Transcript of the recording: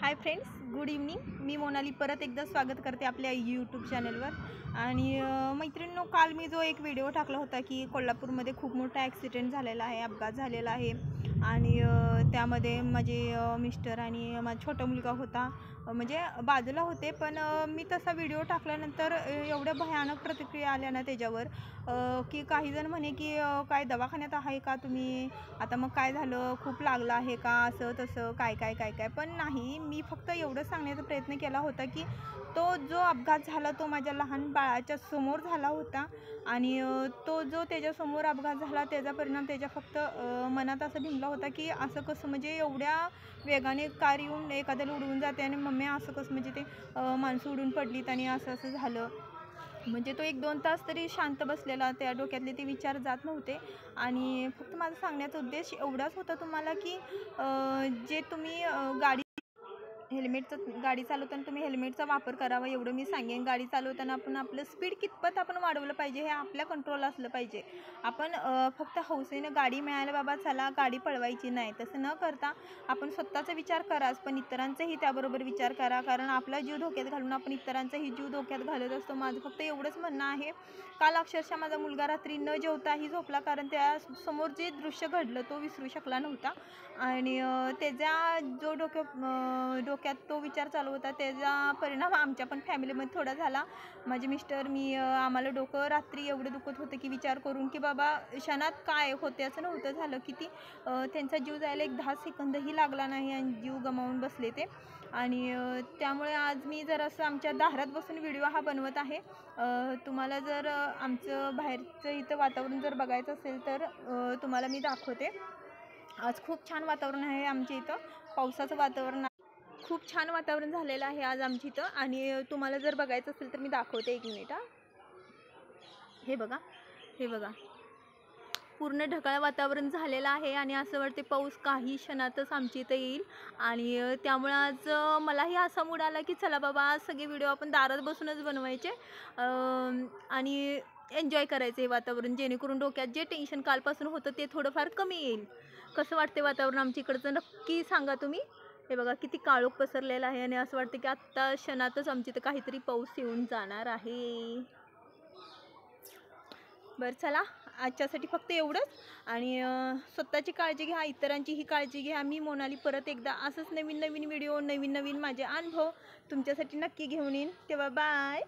हाय friends, good evening. मी मोनाली परत एकदा स्वागत करते आपल्या यूट्यूब चॅनलवर. आणि मैत्रिणींनो, काल मी जो एक व्हिडिओ टाकला होता की कोल्हापूरमध्ये खूप मोठा ॲक्सिडेंट झालेला आहे, अपघात झालेला आहे. आणि त्यामध्ये माझे मिस्टर आणि माझा छोटा मुलगा होता, म्हणजे बाजूला होते. पण मी तसा व्हिडिओ टाकल्यानंतर एवढ्या भयानक प्रतिक्रिया आल्या ना त्याच्यावर, की काहीजण म्हणे की काय दवाखान्यात आहे का तुम्ही, आता मग काय झालं, खूप लागलं आहे का, असं तसं काय काय काय काय. पण नाही, मी फक्त एवढं सांगण्याचा प्रयत्न केला होता की तो जो अपघात झाला तो माझ्या लहान बाळाच्या समोर झाला होता. आणि तो जो त्याच्यासमोर अपघात झाला त्याचा परिणाम त्याच्या फक्त मनात असं भिनला होता की असं कसं, म्हणजे एवढ्या वेगाने कार येऊन एखाद्याला उडवून जाते आणि मम्मी असं कसं, म्हणजे ते माणसं उडून पडलीत आणि असं असं झालं. म्हणजे तो 1-2 तास तरी शांत बसलेला, त्या डोक्यातले ते विचार जात नव्हते. आणि फक्त माझा सांगण्याचा उद्देश एवढाच होता तुम्हाला की जे तुम्ही गाडी चालवताना तुम्ही हेल्मेटचा वापर करावा, एवढं मी सांगेन. गाडी चालवताना आपण आपलं स्पीड कितपत आपण वाढवलं पाहिजे हे आपल्या कंट्रोल असलं पाहिजे. आपण फक्त हौसेनं गाडी मिळायला बाबा चला गाडी पळवायची नाही, तसं न करता आपण स्वतःचा विचार कराच, पण इतरांचाही त्याबरोबर विचार करा. कारण आपला जीव धोक्यात घालून आपण इतरांचाही जीव धोक्यात घालत असतो. माझं फक्त एवढंच म्हणणं आहे. काल अक्षरशः माझा मुलगा रात्री न जेवताही झोपला, कारण त्यासमोर जे दृश्य घडलं तो विसरू शकला नव्हता. आणि त्याचा जो डोक्यात तो विचार चालू होता, त्याचा परिणाम आमच्या पण फॅमिलीमध्ये थोडा झाला. माझे मिस्टर, मी, आम्हाला डोकं रात्री एवढं दुखत होतं की विचार करून की बाबा क्षणात काय होते असं नव्हतं झालं, की त्यांचा जीव जायला 10 सेकंदही लागला नाही आणि जीव गमावून बसले ते. आणि त्यामुळे आज मी जरासं आमच्या दारात बसून व्हिडिओ हा बनवत आहे. तुम्हाला जर आमचं बाहेरचं इथं वातावरण जर बघायचं असेल तर तुम्हाला मी दाखवते. आज खूप छान वातावरण आहे आमच्या इथं, पावसाचं वातावरण. खूप छान वातावरण झालेलं आहे आज आमच्या इथं. आणि तुम्हाला जर बघायचं असेल तर मी दाखवते, 1 मिनिट. हे बघा, हे बघा, पूर्ण ढगाळ वातावरण झालेलं आहे आणि असं वाटते पाऊस काही क्षणातच आमच्या इथं येईल. आणि त्यामुळे आज मलाही असा मूड आला की चला बाबा आज सगळे व्हिडिओ आपण दारात बसूनच बनवायचे आणि एन्जॉय करायचं हे वातावरण, जेणेकरून डोक्यात जे टेन्शन कालपासून होतं ते थोडंफार कमी येईल. कसं वाटते वातावरण आमच्या इकडचं नक्की सांगा तुम्ही. हे बघा किती काळोख पसरलेला आहे आणि असं वाटतं की आत्ता क्षणातच आमच्या इथं काहीतरी पाऊस येऊन जाणार आहे. बरं चला, आजच्यासाठी फक्त एवढंच. आणि स्वतःची काळजी घ्या, इतरांचीही काळजी घ्या. मी मोनाली परत एकदा असंच नवीन नवीन व्हिडिओ, नवीन नवीन माझे अनुभव तुमच्यासाठी नक्की घेऊन येईन. तेव्हा बाय.